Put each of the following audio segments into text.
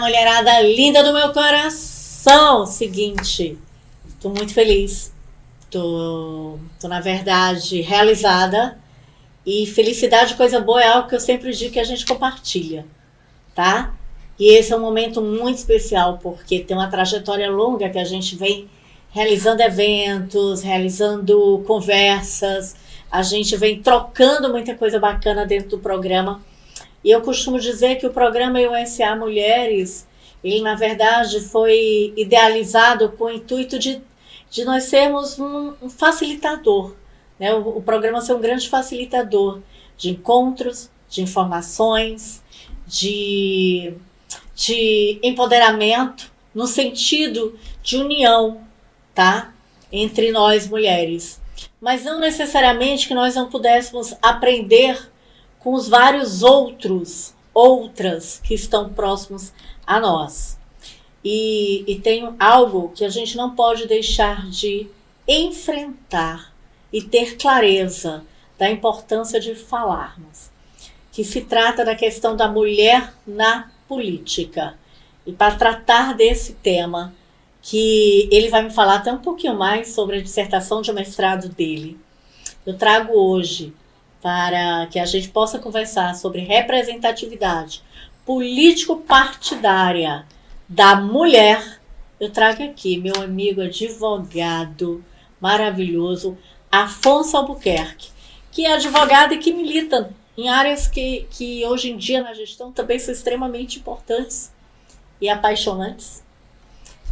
mulherada linda do meu coração. Seguinte, tô muito feliz. Tô na verdade, realizada. E felicidade, coisa boa, é algo que eu sempre digo que a gente compartilha, tá? E esse é um momento muito especial, porque tem uma trajetória longa que a gente vem realizando eventos, realizando conversas, a gente vem trocando muita coisa bacana dentro do programa. E eu costumo dizer que o programa USA Mulheres, ele na verdade foi idealizado com o intuito de nós sermos um facilitador, né? O programa ser um grande facilitador de encontros, de informações, de empoderamento, no sentido de união, tá? Entre nós mulheres. Mas não necessariamente que nós não pudéssemos aprender com os vários outras que estão próximos a nós. E tem algo que a gente não pode deixar de enfrentar e ter clareza da importância de falarmos, que se trata da questão da mulher na política. E para tratar desse tema, que ele vai me falar até um pouquinho mais sobre a dissertação de mestrado dele, eu trago hoje para que a gente possa conversar sobre representatividade político-partidária da mulher. Eu trago aqui meu amigo advogado maravilhoso, Afonso Albuquerque, que é advogado e que milita em áreas que hoje em dia na gestão também são extremamente importantes e apaixonantes,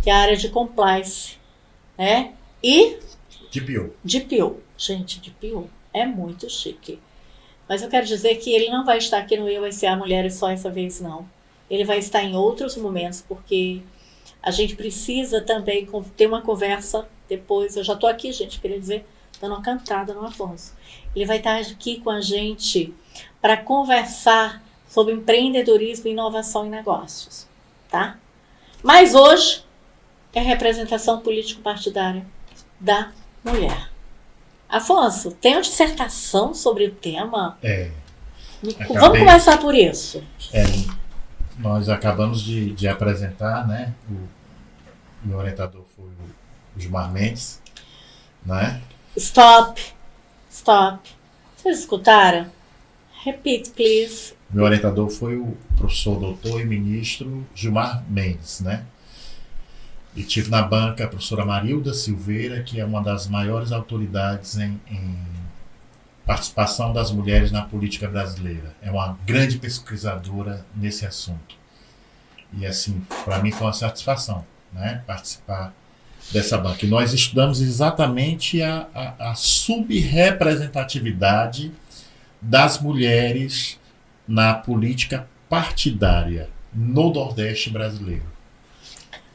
que é a área de compliance, né? E DPO. Gente, DPO é muito chique. Mas eu quero dizer que ele não vai estar aqui no USA Mulheres só essa vez, não. Ele vai estar em outros momentos, porque a gente precisa também ter uma conversa depois. Eu já estou aqui, gente, queria dizer, dando uma cantada no Afonso. Ele vai estar aqui com a gente para conversar sobre empreendedorismo, inovação e negócios, tá? Mas hoje é representação político-partidária da mulher. Afonso, tem uma dissertação sobre o tema? Vamos começar por isso. Nós acabamos de apresentar, né? O meu orientador foi o Gilmar Mendes, né? Stop. Vocês escutaram? Repeat, please. Meu orientador foi o professor doutor e ministro Gilmar Mendes, né? E tive na banca a professora Marilda Silveira, que é uma das maiores autoridades em participação das mulheres na política brasileira. É uma grande pesquisadora nesse assunto. E assim, para mim foi uma satisfação, né, participar dessa banca. E nós estudamos exatamente a subrepresentatividade das mulheres na política partidária no Nordeste brasileiro.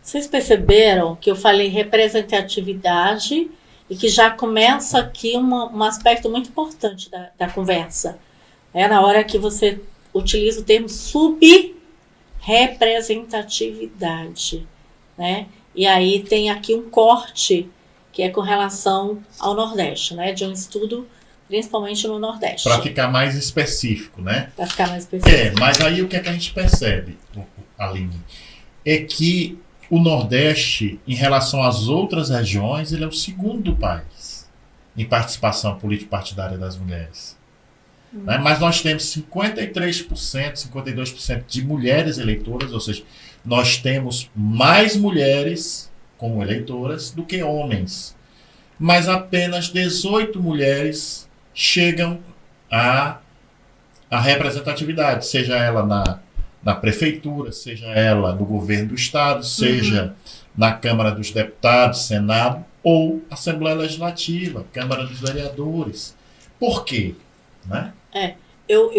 Vocês perceberam que eu falei representatividade e que já começa aqui um aspecto muito importante da conversa. É na hora que você utiliza o termo subrepresentatividade, né? E aí tem aqui um corte que é com relação ao Nordeste, né? De um estudo principalmente no Nordeste. Para ficar mais específico, né? Para ficar mais específico. Mas aí o que é que a gente percebe, Aline? É que o Nordeste, em relação às outras regiões, ele é o segundo país em participação político-partidária das mulheres. Né? Mas nós temos 53%, 52% de mulheres eleitoras, ou seja, nós temos mais mulheres como eleitoras do que homens. Mas apenas 18 mulheres chegam à representatividade, seja ela na prefeitura, seja ela no governo do estado, seja na Câmara dos Deputados, Senado ou Assembleia Legislativa, Câmara dos Vereadores. Por quê? Né? Eu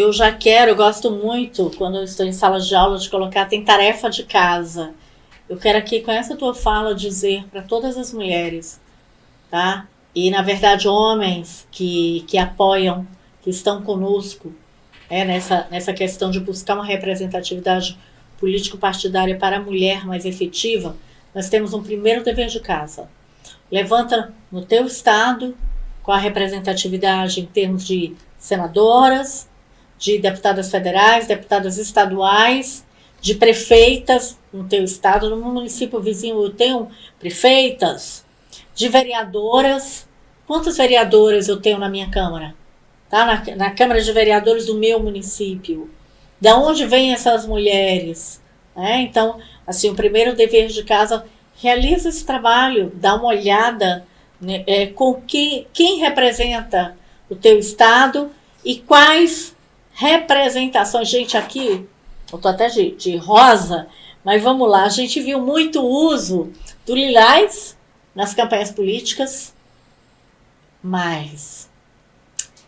gosto muito, quando eu estou em sala de aula, de colocar, tem tarefa de casa. Eu quero aqui, com essa tua fala, dizer para todas as mulheres, tá? E, na verdade, homens que apoiam, que estão conosco, nessa questão de buscar uma representatividade político-partidária para a mulher mais efetiva, nós temos um primeiro dever de casa. Levanta no teu estado com a representatividade em termos de senadoras, de deputadas federais, deputadas estaduais, de prefeitas no teu estado, no município vizinho eu tenho prefeitas, de vereadoras. Quantas vereadoras eu tenho na minha Câmara? Tá? Na Câmara de Vereadores do meu município. Da onde vêm essas mulheres? Então, assim, o primeiro dever de casa, realiza esse trabalho, dá uma olhada, né, com quem representa o teu estado e quais representações. Gente, aqui, eu tô até de rosa, mas vamos lá, a gente viu muito uso do lilás nas campanhas políticas,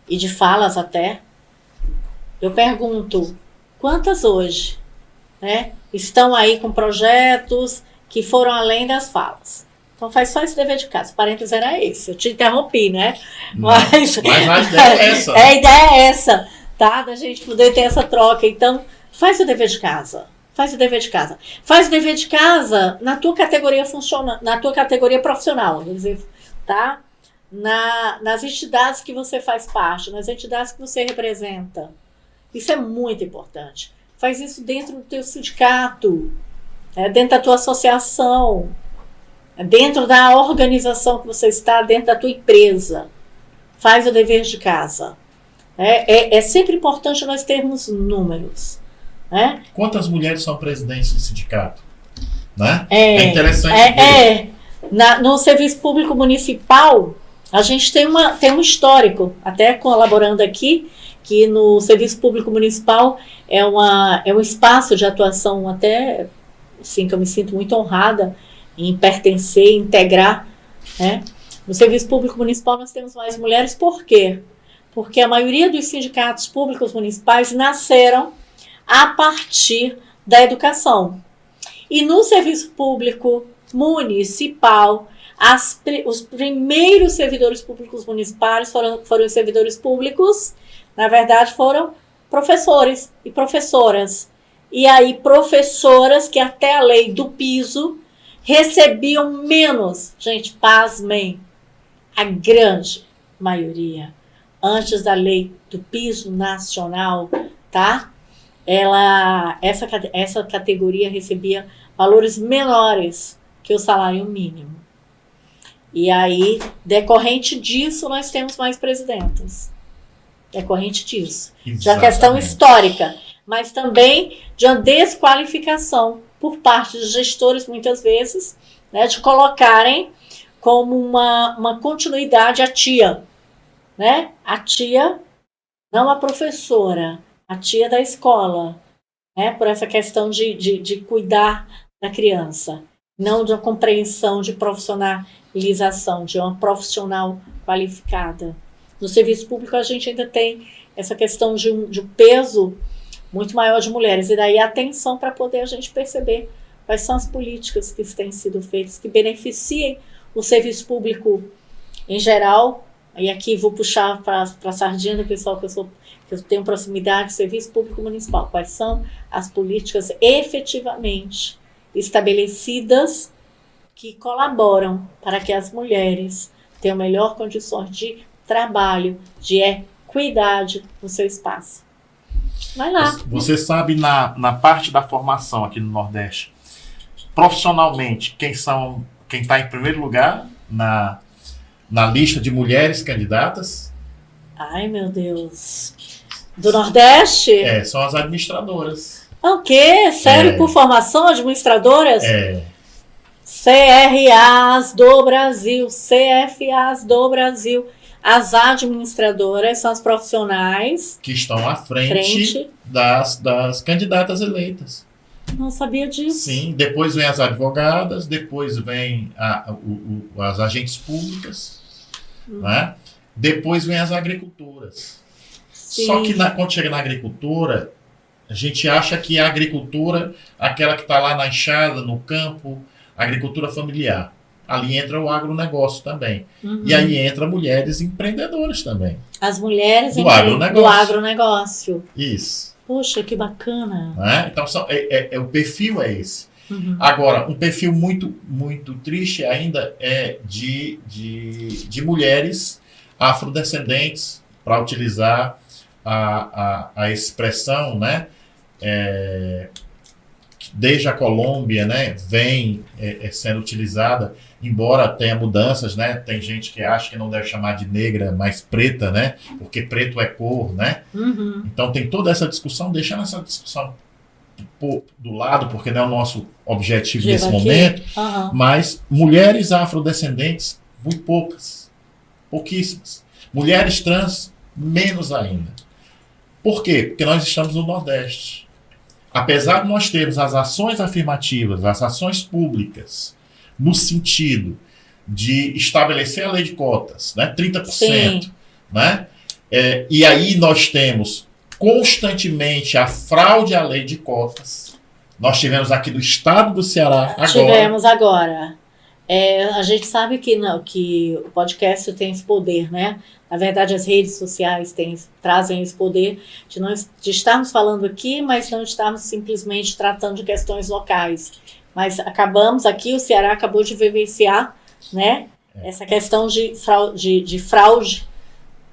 e de falas até. Eu pergunto, quantas hoje, né, estão aí com projetos que foram além das falas? Então faz só esse dever de casa. O parênteses era esse. Eu te interrompi, né? Mas a ideia é essa. A ideia é essa, tá? Da gente poder ter essa troca. Então, faz o dever de casa. Faz o dever de casa. Faz o dever de casa na tua categoria na tua categoria profissional, quer dizer, tá? Nas entidades que você faz parte, nas entidades que você representa. Isso é muito importante. Faz isso dentro do teu sindicato, dentro da tua associação, dentro da organização que você está, dentro da tua empresa. Faz o dever de casa. É sempre importante nós termos números. Quantas mulheres são presidentes de sindicato? Né? É interessante ver. No serviço público municipal, a gente tem um histórico, até colaborando aqui, que no serviço público municipal é um espaço de atuação até, assim, que eu me sinto muito honrada em pertencer, integrar. No serviço público municipal nós temos mais mulheres, por quê? Porque a maioria dos sindicatos públicos municipais nasceram a partir da educação. E no serviço público municipal, os primeiros servidores públicos municipais foram os servidores públicos, na verdade foram professores e professoras. E aí professoras que até a lei do piso recebiam menos. Gente, pasmem, a grande maioria, antes da lei do piso nacional, tá? Essa categoria recebia valores menores que o salário mínimo. E aí, decorrente disso, nós temos mais presidentas. Decorrente disso. Exatamente. De uma questão histórica, mas também de uma desqualificação por parte dos gestores, muitas vezes, né, de colocarem como uma continuidade a tia. Né? A tia, não a professora, a tia da escola, né? Por essa questão de cuidar da criança, não de uma compreensão de profissionalização, de uma profissional qualificada. No serviço público a gente ainda tem essa questão de um peso muito maior de mulheres, e daí a atenção para poder a gente perceber quais são as políticas que têm sido feitas, que beneficiem o serviço público em geral. E aqui vou puxar para a sardinha do pessoal que eu tenho proximidade, serviço público municipal. Quais são as políticas efetivamente estabelecidas que colaboram para que as mulheres tenham melhor condições de trabalho, de equidade no seu espaço. Vai lá. Você sabe, na parte da formação aqui no Nordeste, profissionalmente, quem está em primeiro lugar na lista de mulheres candidatas? Ai, meu Deus. Do Nordeste? São as administradoras. O quê? Sério? Por formação, administradoras? CRAs do Brasil, CFAs do Brasil. As administradoras são as profissionais que estão à frente das candidatas eleitas. Não sabia disso. Sim, depois vem as advogadas, depois vem as agentes públicas, né? Depois vem as agricultoras. Sim. Só que quando chega na agricultura, a gente acha que a agricultura, aquela que está lá na enxada, no campo, agricultura familiar. Ali entra o agronegócio também. E aí entra mulheres empreendedoras também. As mulheres do agronegócio. Isso. Poxa, que bacana. Então, o perfil é esse. Agora, um perfil muito, muito triste ainda é de mulheres afrodescendentes, para utilizar a expressão, né, desde a Colômbia, né, vem sendo utilizada, embora tenha mudanças, né, tem gente que acha que não deve chamar de negra, mas preta, né, porque preto é cor, né, então tem toda essa discussão, deixando essa discussão do lado, porque não é o nosso objetivo nesse momento, mas mulheres afrodescendentes, muito poucas, pouquíssimas, mulheres trans, menos ainda. Por quê? Porque nós estamos no Nordeste. Apesar de nós termos as ações afirmativas, as ações públicas, no sentido de estabelecer a lei de cotas, né, 30%, né, e aí nós temos constantemente a fraude à lei de cotas. Nós tivemos aqui no estado do Ceará agora. Tivemos agora. A gente sabe que o podcast tem esse poder, né? Na verdade, as redes sociais trazem esse poder de estarmos falando aqui, mas não estarmos simplesmente tratando de questões locais. Mas acabamos aqui, o Ceará acabou de vivenciar, né, essa questão de fraude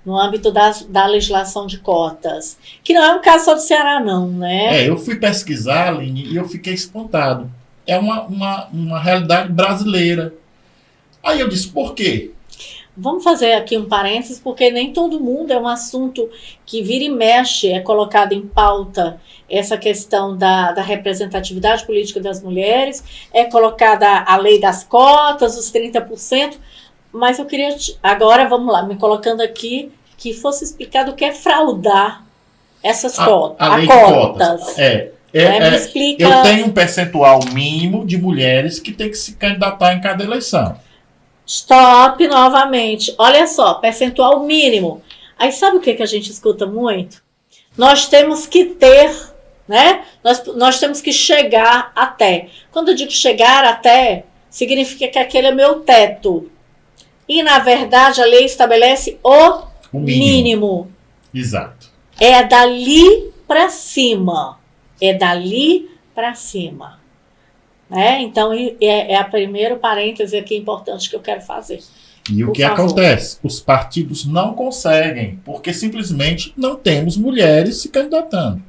no âmbito da legislação de cotas. Que não é um caso só do Ceará, não, né? Eu fui pesquisar, Aline, e eu fiquei espantado. É uma realidade brasileira. Aí eu disse, por quê? Vamos fazer aqui um parênteses, porque nem todo mundo é um assunto que vira e mexe, é colocado em pauta essa questão da representatividade política das mulheres, é colocada a lei das cotas, os 30%, mas eu queria, agora, vamos lá, me colocando aqui, que fosse explicado o que é fraudar essas cotas. A lei de cotas. Me explica. Eu tenho um percentual mínimo de mulheres que tem que se candidatar em cada eleição. Stop novamente. Olha só, percentual mínimo. Aí sabe o que a gente escuta muito? Nós temos que ter, né? Nós temos que chegar até. Quando eu digo chegar até, significa que aquele é meu teto. E, na verdade, a lei estabelece o mínimo. Exato. É dali para cima. É dali para cima. Né? Então, é a primeiro parêntese aqui importante que eu quero fazer. E o que acontece? Os partidos não conseguem, porque simplesmente não temos mulheres se candidatando.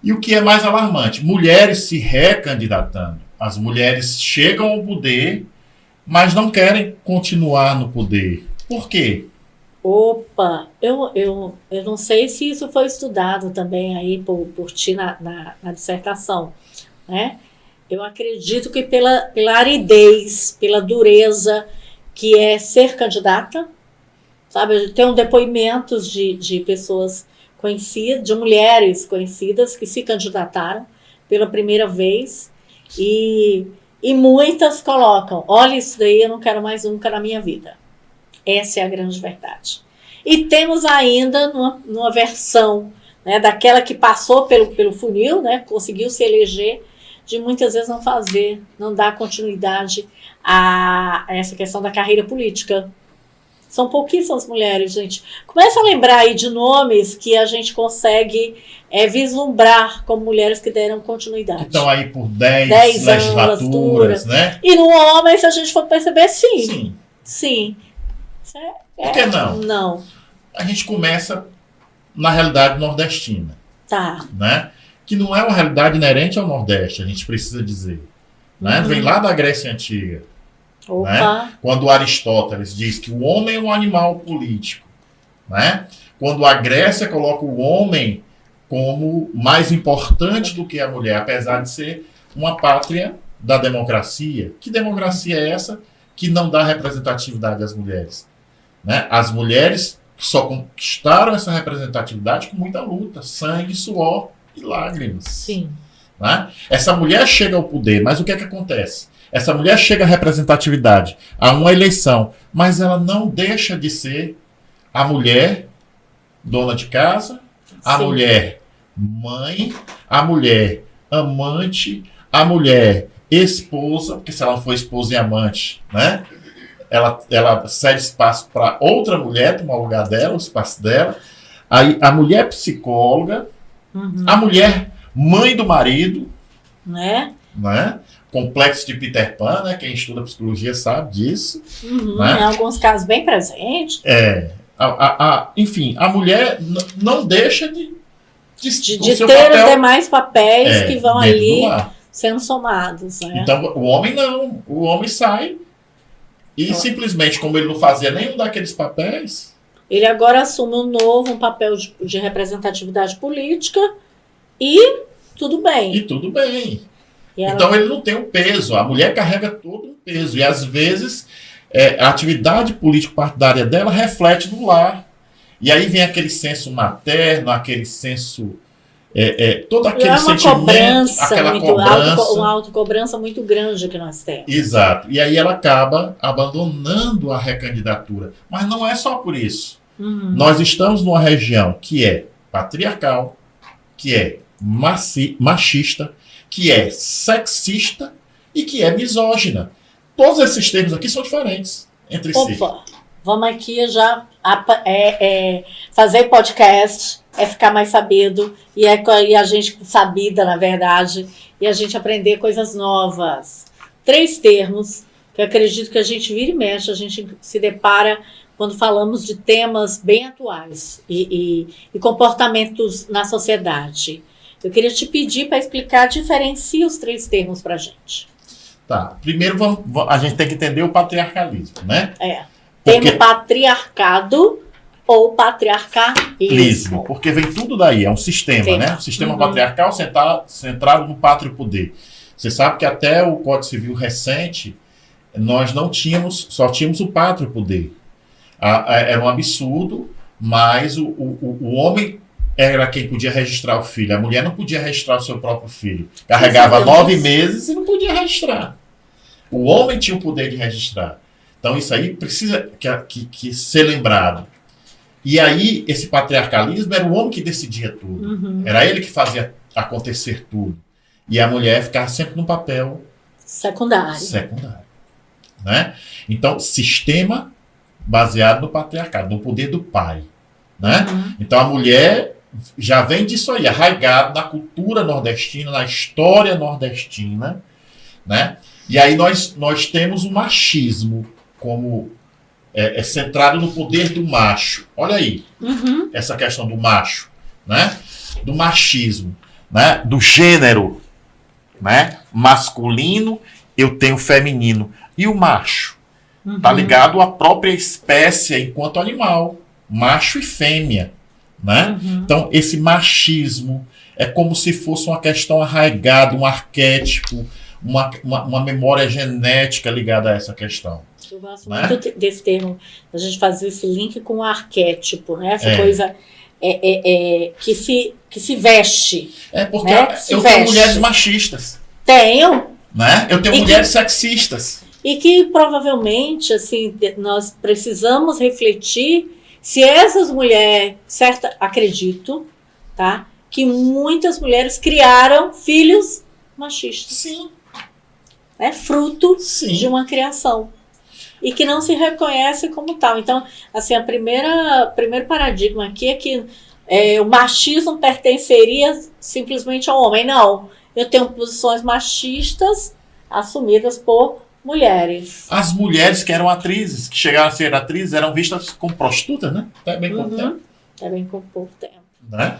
E o que é mais alarmante? Mulheres se recandidatando. As mulheres chegam ao poder, mas não querem continuar no poder. Por quê? Opa, eu não sei se isso foi estudado também aí por ti na dissertação, né? Eu acredito que pela aridez, pela dureza que é ser candidata, sabe? Tem depoimentos de pessoas conhecidas, de mulheres conhecidas que se candidataram pela primeira vez e muitas colocam, olha, isso daí eu não quero mais nunca na minha vida. Essa é a grande verdade. E temos ainda numa versão, né, daquela que passou pelo funil, né, conseguiu se eleger, de muitas vezes não dar continuidade a essa questão da carreira política. São pouquíssimas mulheres, gente. Começa a lembrar aí de nomes que a gente consegue vislumbrar como mulheres que deram continuidade. Que estão aí por 10 legislaturas, né? E no homem, se a gente for perceber, sim. Por que não? Não. A gente começa na realidade nordestina. Tá. Né? Que não é uma realidade inerente ao Nordeste, a gente precisa dizer. Né? Vem lá da Grécia Antiga. Né? Quando Aristóteles diz que o homem é um animal político. Né? Quando a Grécia coloca o homem como mais importante do que a mulher, apesar de ser uma pátria da democracia. Que democracia é essa que não dá representatividade às mulheres? Né? As mulheres só conquistaram essa representatividade com muita luta, sangue, suor e lágrimas. Sim. Né? Essa mulher chega ao poder, mas o que é que acontece? Essa mulher chega à representatividade, a uma eleição, mas ela não deixa de ser a mulher dona de casa, a mulher mãe, a mulher amante, a mulher esposa, porque se ela não for esposa e amante, né? Ela cede espaço para outra mulher tomar o lugar dela, o espaço dela. Aí a mulher psicóloga, a mulher mãe do marido, né? Complexo de Peter Pan, né? Quem estuda psicologia sabe disso. Né? Em alguns casos bem presentes. Enfim, a mulher não deixa de de o seu ter papel os demais papéis que vão dentro do ali lar. sendo somados. Né? Então, o homem não. O homem sai e simplesmente, como ele não fazia nenhum daqueles papéis, ele agora assume um papel de representatividade política e tudo bem. e tudo bem. E ela- Então, ele não tem um peso. A mulher carrega todo um peso. E, às vezes, a atividade político-partidária dela reflete no lar. E aí vem aquele senso materno, aquele senso... todo aquele uma sentimento, cobrança, aquela muito, cobrança. uma autocobrança muito grande que nós temos. Exato. E aí ela acaba abandonando a recandidatura. Mas não é só por isso. Uhum. Nós estamos numa região que é patriarcal, que é machista, que é sexista e que é misógina. Todos esses termos aqui são diferentes entre si. Opa, vamos aqui já fazer podcast, ficar mais sabido, e a gente sabida, na verdade, e a gente aprender coisas novas. 3 termos que eu acredito que a gente vira e mexe, a gente se depara quando falamos de temas bem atuais e comportamentos na sociedade. Eu queria te pedir para explicar, diferencia os 3 termos para a gente. Tá. Primeiro a gente tem que entender o patriarcalismo, né? Termo patriarcado ou patriarcalismo. Porque vem tudo daí, é um sistema, né? Um sistema patriarcal centrado no pátrio poder. Você sabe que até o Código Civil recente, nós não tínhamos, só tínhamos o pátrio poder. Era um absurdo, mas o homem era quem podia registrar o filho. A mulher não podia registrar o seu próprio filho. Carregava 9 meses e não podia registrar. O homem tinha o poder de registrar. Então isso aí precisa que ser lembrado. E aí esse patriarcalismo era o homem que decidia tudo. Era ele que fazia acontecer tudo. E a mulher ficava sempre no papel secundário. Né? Então, sistema baseado no patriarcado, no poder do pai. Né? Então a mulher já vem disso aí, arraigado na cultura nordestina, na história nordestina, né? E aí nós temos o machismo como centrado no poder do macho. Olha aí, essa questão do macho, né? Do machismo, né? Do gênero, né? Masculino, eu tenho feminino. E o macho? Tá ligado à própria espécie enquanto animal, macho e fêmea. Né? Então, esse machismo é como se fosse uma questão arraigada, um arquétipo, uma memória genética ligada a essa questão. Eu gosto muito desse termo, a gente fazer esse link com o arquétipo, né? Essa coisa que se veste. Porque né? eu tenho mulheres machistas. Tenho. Né? Eu tenho mulheres sexistas. E que provavelmente assim, nós precisamos refletir se essas mulheres, acredito, tá, que muitas mulheres criaram filhos machistas. Sim. Né, fruto Sim. de uma criação. E que não se reconhece como tal. Então, assim, primeiro paradigma aqui é que o machismo pertenceria simplesmente ao homem. Não. Eu tenho posições machistas assumidas por mulheres. As mulheres que eram atrizes, que chegaram a ser atrizes, eram vistas como prostitutas, né? Até bem pouco tempo. Até bem pouco tempo. Né?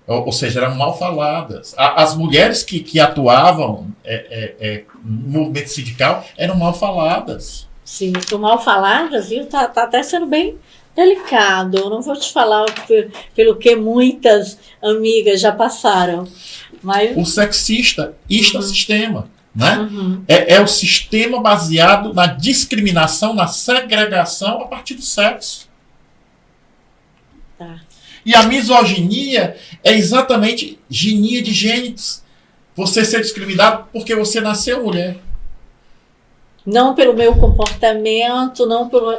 Ou seja, eram mal faladas. As mulheres que atuavam no movimento sindical eram mal faladas. Sim, mal faladas, viu? Tá até sendo bem delicado. Eu não vou te falar pelo que muitas amigas já passaram. Mas... O sexista, isto é sistema. Né? É o sistema baseado na discriminação, na segregação a partir do sexo. Tá. E a misoginia é exatamente ginia de gênitos. Você ser discriminado porque você nasceu mulher. Não pelo meu comportamento, não pelo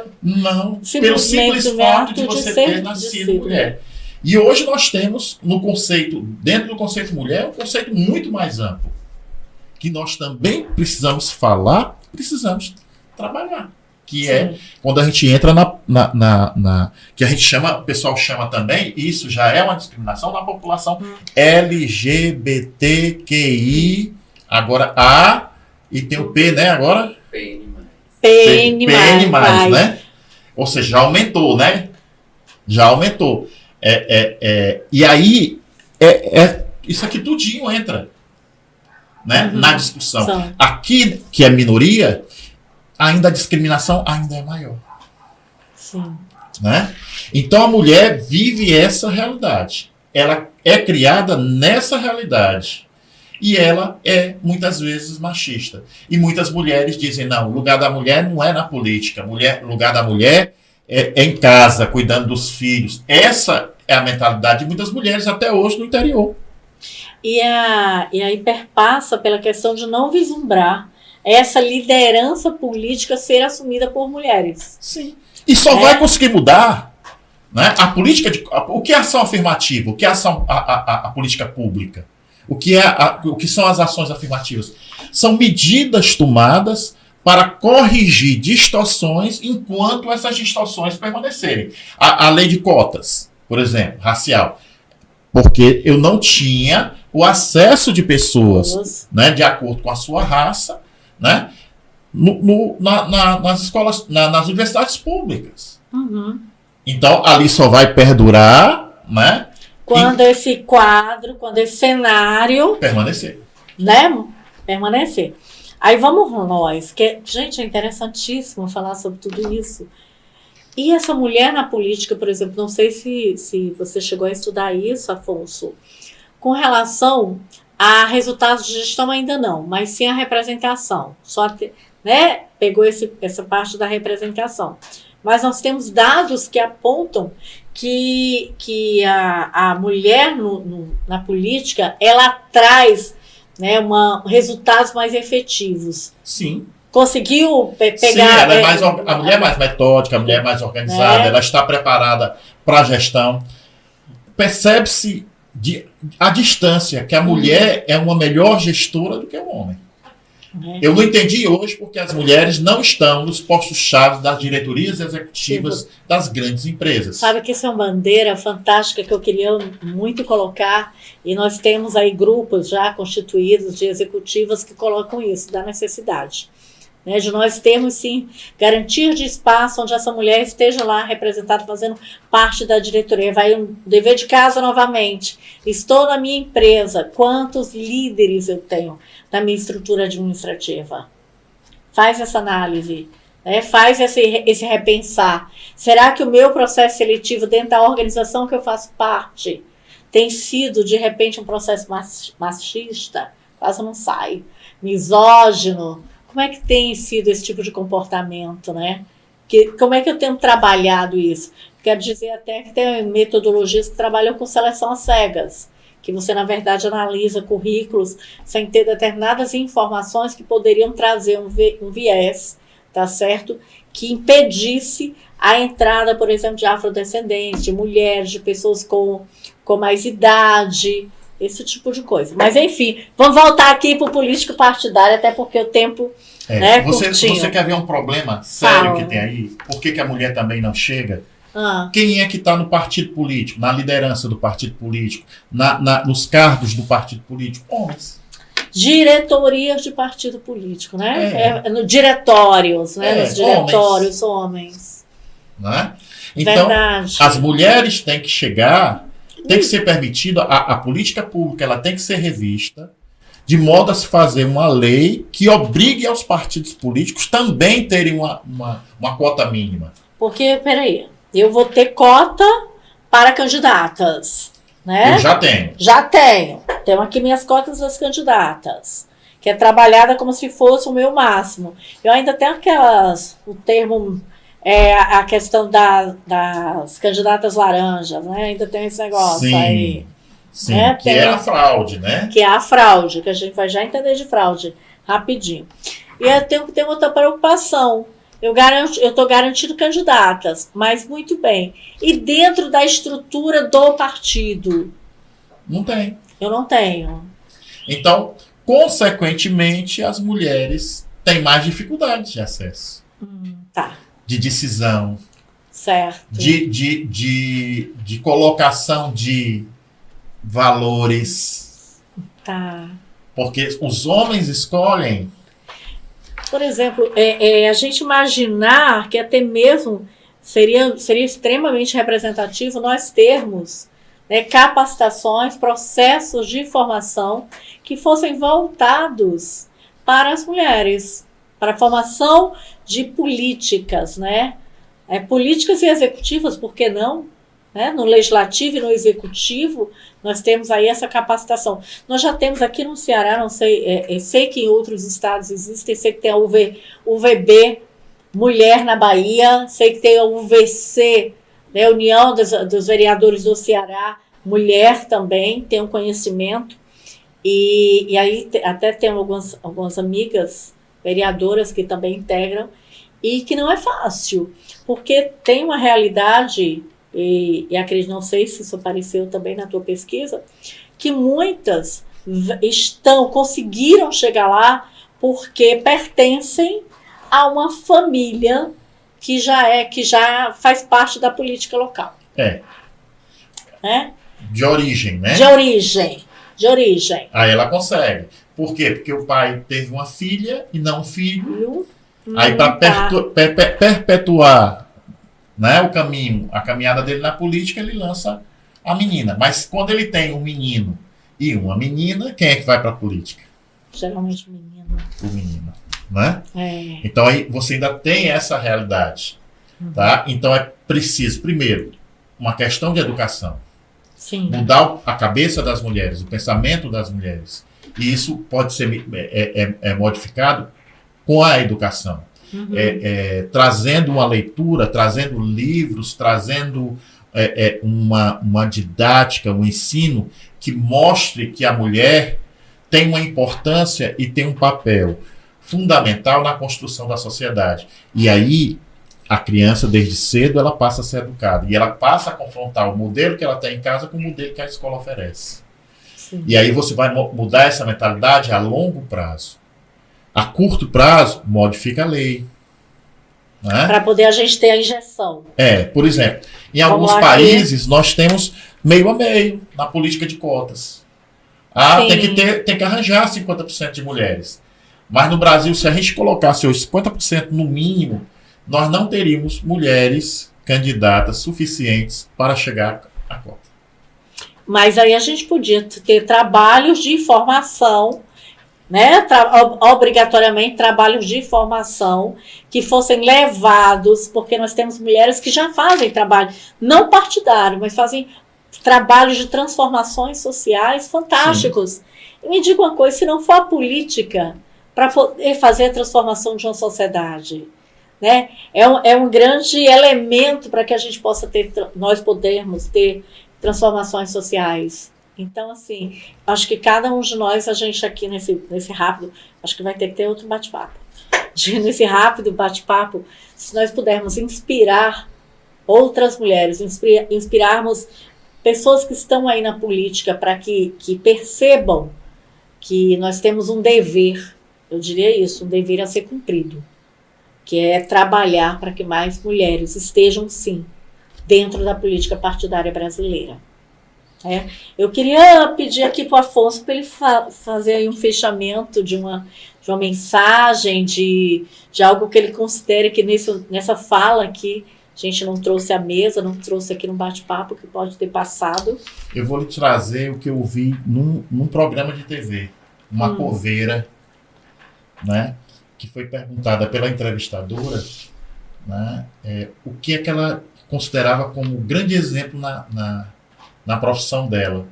simples fato de você ter nascido mulher. E hoje nós temos dentro do conceito mulher, um conceito muito mais amplo. Que nós também precisamos falar, precisamos trabalhar. Que é quando a gente entra que a gente chama, o pessoal chama também, isso já é uma discriminação na população LGBTQI, agora A, e tem o P, né, agora? PN+, né? Ou seja, já aumentou, né? Já aumentou. E aí, isso aqui tudinho entra, né, na discussão. Sim. Aqui, que é minoria, ainda a discriminação ainda é maior. Sim. Né? Então a mulher vive essa realidade. Ela é criada nessa realidade. E ela é, muitas vezes, machista. E muitas mulheres dizem, não, o lugar da mulher não é na política. O lugar da mulher é em casa, cuidando dos filhos. Essa é a mentalidade de muitas mulheres até hoje no interior. E aí perpassa pela questão de não vislumbrar essa liderança política ser assumida por mulheres. Sim. E só vai conseguir mudar, né, a política o que é ação afirmativa, o que é a política pública, o que são as ações afirmativas. São medidas tomadas para corrigir distorções enquanto essas distorções permanecerem. A lei de cotas, por exemplo, racial. Porque eu não tinha o acesso de pessoas, né, de acordo com a sua raça, né, nas escolas, nas universidades públicas. Uhum. Então, ali só vai perdurar, né, quando esse cenário permanecer. Né, permanecer. Aí vamos nós, gente, é interessantíssimo falar sobre tudo isso. E essa mulher na política, por exemplo, não sei se você chegou a estudar isso, Afonso, com relação a resultados de gestão ainda não, mas sim a representação. Né, pegou essa parte da representação. Mas nós temos dados que apontam que a mulher na política, ela traz, né, resultados mais efetivos. Sim. Conseguiu pegar... Sim, a mulher é mais metódica, a mulher é mais organizada, ela está preparada para a gestão. Percebe-se a distância que a mulher é uma melhor gestora do que o homem. Eu não entendi hoje porque as mulheres não estão nos postos-chave das diretorias executivas das grandes empresas. Sabe que isso é uma bandeira fantástica que eu queria muito colocar, e nós temos aí grupos já constituídos de executivas que colocam isso, da necessidade, né, de nós termos, sim, garantia de espaço onde essa mulher esteja lá representada, fazendo parte da diretoria. Vai um dever de casa novamente. Estou na minha empresa, quantos líderes eu tenho na minha estrutura administrativa? Faz essa análise, né? Faz esse repensar. Será que o meu processo seletivo dentro da organização que eu faço parte tem sido, de repente, um processo machista? Quase não sai. Misógino? Como é que tem sido esse tipo de comportamento, né? Como é que eu tenho trabalhado isso? Quero dizer até que tem metodologias que trabalham com seleção às cegas, que você, na verdade, analisa currículos sem ter determinadas informações que poderiam trazer um viés, tá certo? Que impedisse a entrada, por exemplo, de afrodescendentes, de mulheres, de pessoas com mais idade, esse tipo de coisa. Mas, enfim, vamos voltar aqui para o político partidário, até porque o tempo né, você quer ver um problema sério que tem aí? Por que a mulher também não chega? Quem é que está no partido político, na liderança do partido político, nos cargos do partido político? Homens. Diretorias de partido político, né? No diretórios, né? Nos diretórios, homens. Né? Então, verdade. As mulheres têm que chegar, tem que ser permitido, a política pública ela tem que ser revista, de modo a se fazer uma lei que obrigue aos partidos políticos também terem uma cota mínima. Porque, peraí, eu vou ter cota para candidatas, né? Eu já tenho. Já tenho. Tenho aqui minhas cotas das candidatas, que é trabalhada como se fosse o meu máximo. Eu ainda tenho o termo, a questão das candidatas laranjas, né? Ainda tem esse negócio. Sim. Aí. Sim, né? Que é a fraude, né? Que é a fraude, que a gente vai já entender de fraude rapidinho. E eu tenho que ter outra preocupação. Eu estou garantindo candidatas, mas muito bem. E dentro da estrutura do partido? Não tem. Eu não tenho. Então, consequentemente, as mulheres têm mais dificuldade de acesso. Tá. De decisão. Certo. De colocação de valores. Tá. Porque os homens escolhem. Por exemplo, a gente imaginar que até mesmo seria extremamente representativo nós termos né, capacitações, processos de formação que fossem voltados para as mulheres, para a formação de políticas, né? Políticas e executivas, por que não? Né? No legislativo e no executivo, nós temos aí essa capacitação. Nós já temos aqui no Ceará, não sei, sei que em outros estados existem, sei que tem a UVB Mulher na Bahia, sei que tem a UVC, né, União dos Vereadores do Ceará, mulher também, tem um conhecimento. E aí até tem algumas amigas vereadoras que também integram, e que não é fácil, porque tem uma realidade, e acredito, não sei se isso apareceu também na tua pesquisa, que muitas conseguiram chegar lá porque pertencem a uma família que já faz parte da política local. Né? De origem, né? De origem. Aí ela consegue. Por quê? Porque o pai teve uma filha e não um filho. Aí para perpetuar, né, o caminho, a caminhada dele na política, ele lança a menina. Mas quando ele tem um menino e uma menina, quem é que vai para a política? Geralmente o menino. O menino, né? Então aí você ainda tem essa realidade. Tá? Então é preciso, primeiro, uma questão de educação. Sim. Mudar a cabeça das mulheres, o pensamento das mulheres. E isso pode ser modificado com a educação. Trazendo uma leitura, trazendo livros, trazendo uma didática, um ensino que mostre que a mulher tem uma importância e tem um papel fundamental na construção da sociedade. E aí a criança, desde cedo, ela passa a ser educada. E ela passa a confrontar o modelo que ela tem em casa com o modelo que a escola oferece. Sim. E aí você vai mudar essa mentalidade a longo prazo. A curto prazo, modifica a lei. Né? Para poder a gente ter a injeção. Por exemplo, em alguns países nós temos meio a meio na política de cotas. Tem que arranjar 50% de mulheres. Mas no Brasil, se a gente colocasse hoje 50% no mínimo, nós não teríamos mulheres candidatas suficientes para chegar à cota. Mas aí a gente podia ter trabalhos de formação, né? Obrigatoriamente trabalhos de formação que fossem levados, porque nós temos mulheres que já fazem trabalho, não partidário, mas fazem trabalhos de transformações sociais fantásticos. Sim. E me diga uma coisa, se não for a política para poder fazer a transformação de uma sociedade, né? É um grande elemento para que a gente possa nós podermos ter transformações sociais. Então, assim, acho que cada um de nós, a gente aqui nesse rápido, acho que vai ter que ter outro bate-papo. Nesse rápido bate-papo, se nós pudermos inspirar outras mulheres, inspirarmos pessoas que estão aí na política para que percebam que nós temos um dever, eu diria isso, um dever a ser cumprido, que é trabalhar para que mais mulheres estejam, sim, dentro da política partidária brasileira. Eu queria pedir aqui para o Afonso para ele fazer aí um fechamento de uma mensagem, de algo que ele considere que nessa fala aqui a gente não trouxe à mesa, não trouxe aqui no bate-papo, que pode ter passado. Eu vou lhe trazer o que eu vi num programa de TV, uma coveira, né, que foi perguntada pela entrevistadora, né, o que é que ela considerava como grande exemplo na profissão dela.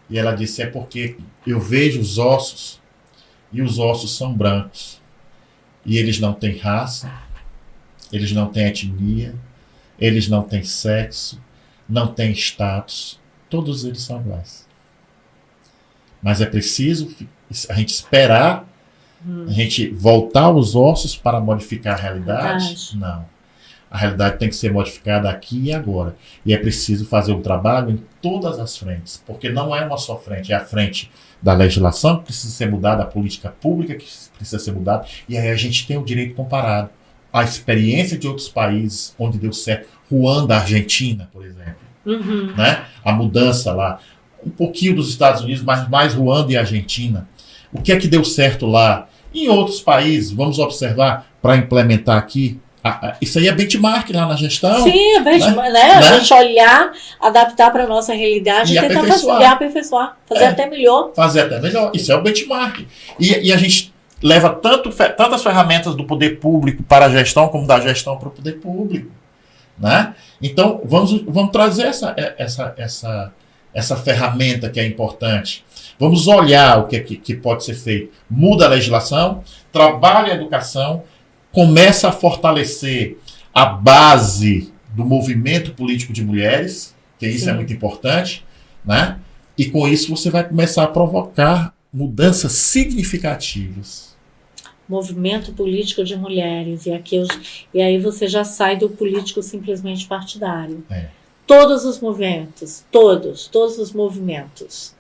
E ela disse, porque eu vejo os ossos, e os ossos são brancos, e eles não têm raça, eles não têm etnia, eles não têm sexo, não têm status, todos eles são iguais. Mas é preciso a gente esperar, a gente voltar os ossos para modificar a realidade? Não. A realidade tem que ser modificada aqui e agora. E é preciso fazer um trabalho em todas as frentes, porque não é uma só frente, é a frente da legislação que precisa ser mudada, a política pública que precisa ser mudada, e aí a gente tem o direito comparado. A experiência de outros países onde deu certo, Ruanda, Argentina, por exemplo, né? A mudança lá, um pouquinho dos Estados Unidos, mas mais Ruanda e Argentina. O que é que deu certo lá? Em outros países, vamos observar, para implementar aqui, Isso aí é benchmark lá na gestão. Sim, a gente olhar, adaptar para a nossa realidade e tentar aperfeiçoar, fazer até melhor. Fazer até melhor. Isso é o benchmark. E a gente leva tantas ferramentas do poder público para a gestão, como da gestão para o poder público. Né? Então, vamos trazer essa ferramenta que é importante. Vamos olhar o que pode ser feito. Muda a legislação, trabalha a educação, começa a fortalecer a base do movimento político de mulheres, que isso é muito importante, né? E com isso você vai começar a provocar mudanças significativas. Movimento político de mulheres. E aí você já sai do político simplesmente partidário. Todos os movimentos, todos os movimentos,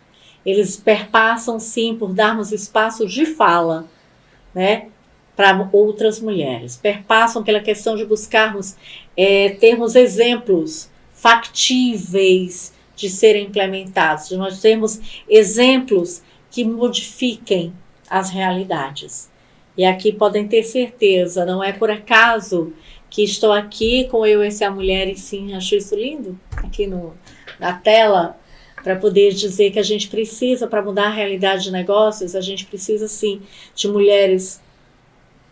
eles perpassam sim por darmos espaço de fala, né, para outras mulheres. Perpassam pela questão de buscarmos termos exemplos factíveis de serem implementados, de nós termos exemplos que modifiquem as realidades. E aqui podem ter certeza, não é por acaso que estou aqui com Eu, Essa é a Mulher, e sim, acho isso lindo, aqui na tela, para poder dizer que a gente precisa, para mudar a realidade de negócios, a gente precisa sim de mulheres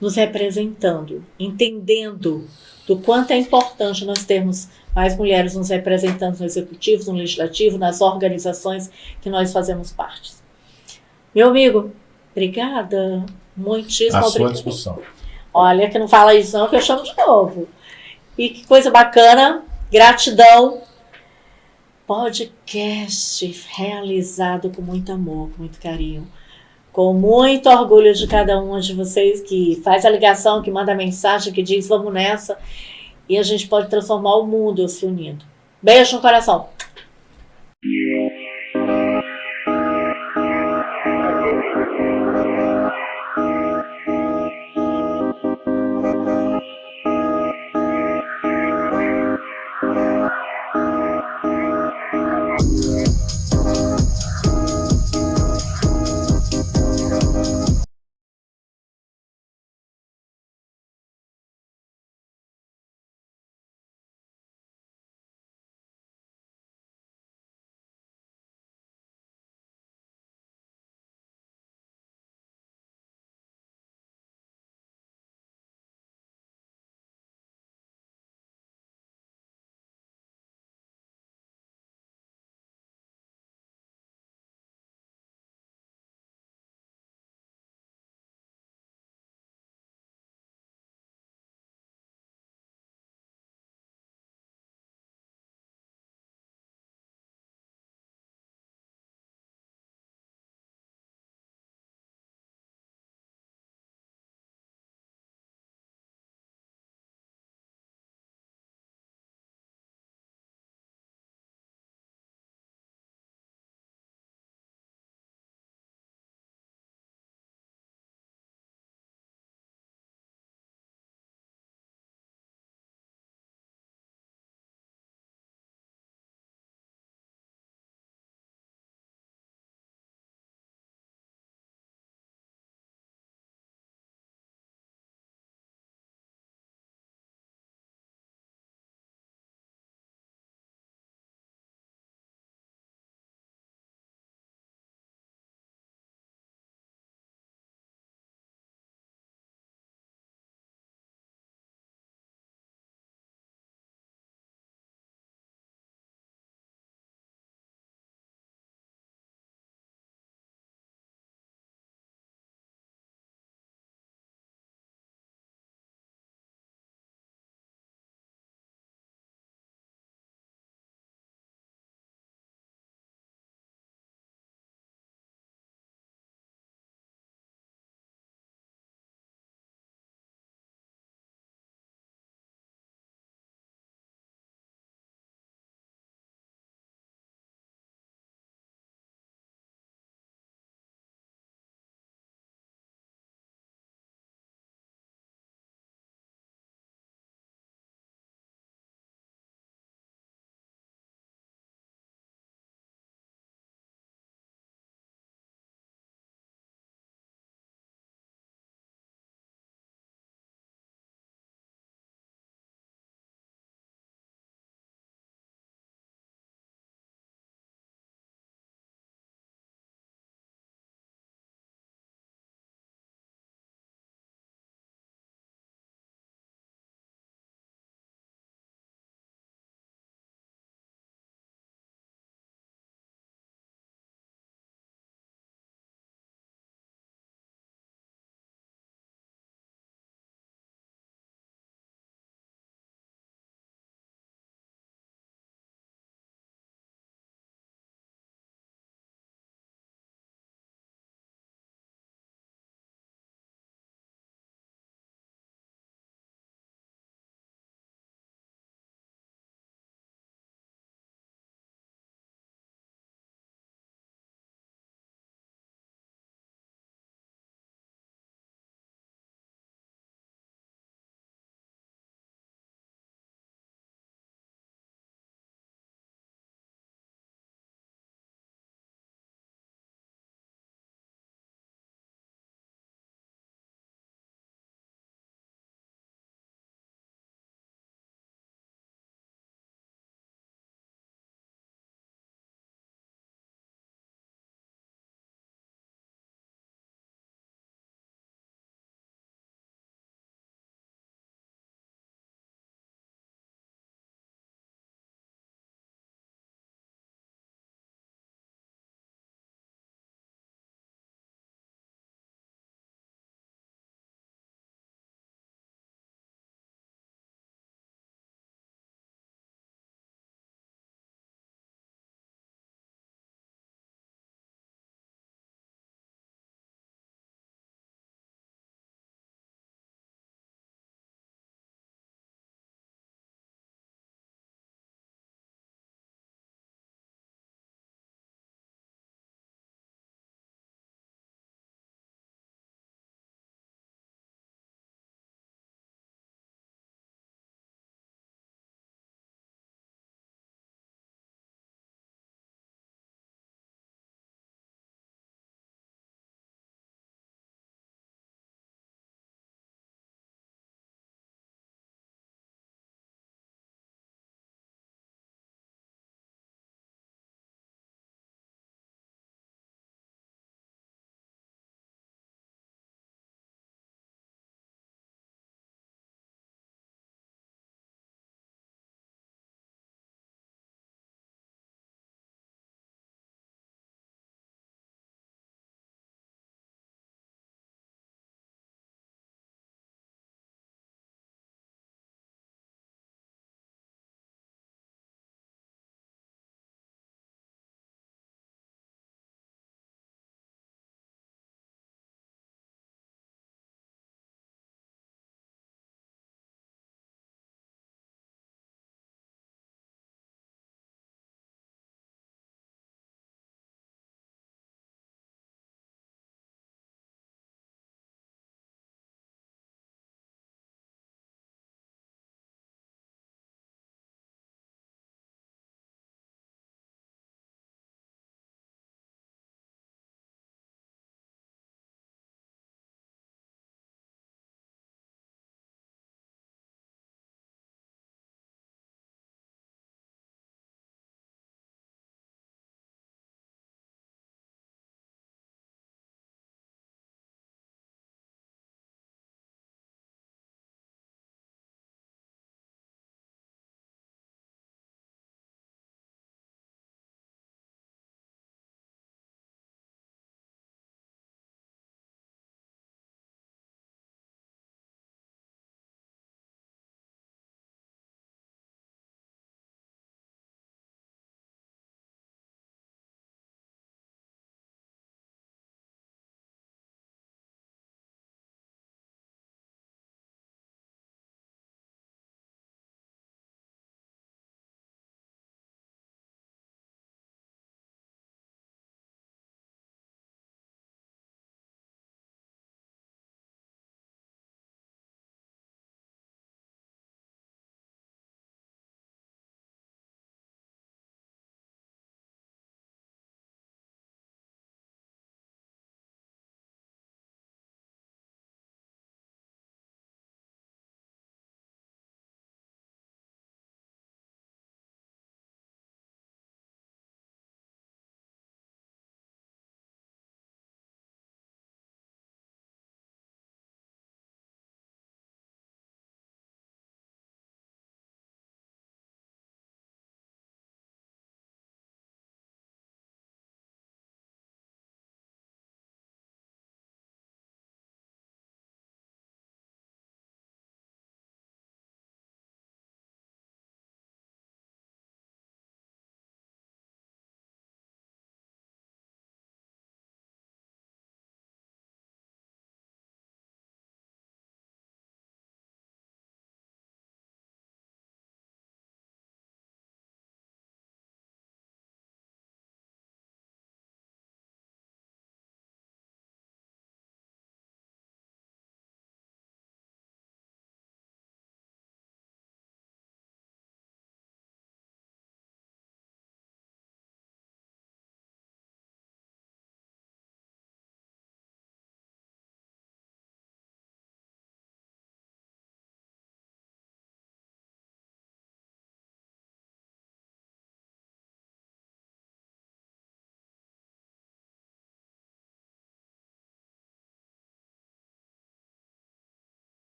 nos representando, entendendo do quanto é importante nós termos mais mulheres nos representando no executivo, no legislativo, nas organizações que nós fazemos parte. Meu amigo, obrigada. Muitíssimo obrigada. À sua discussão. Olha, que não fala isso não, que eu chamo de novo. E que coisa bacana. Gratidão. Podcast realizado com muito amor, com muito carinho. Com muito orgulho de cada uma de vocês que faz a ligação, que manda a mensagem, que diz vamos nessa. E a gente pode transformar o mundo se unindo. Beijo no coração.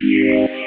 Yeah.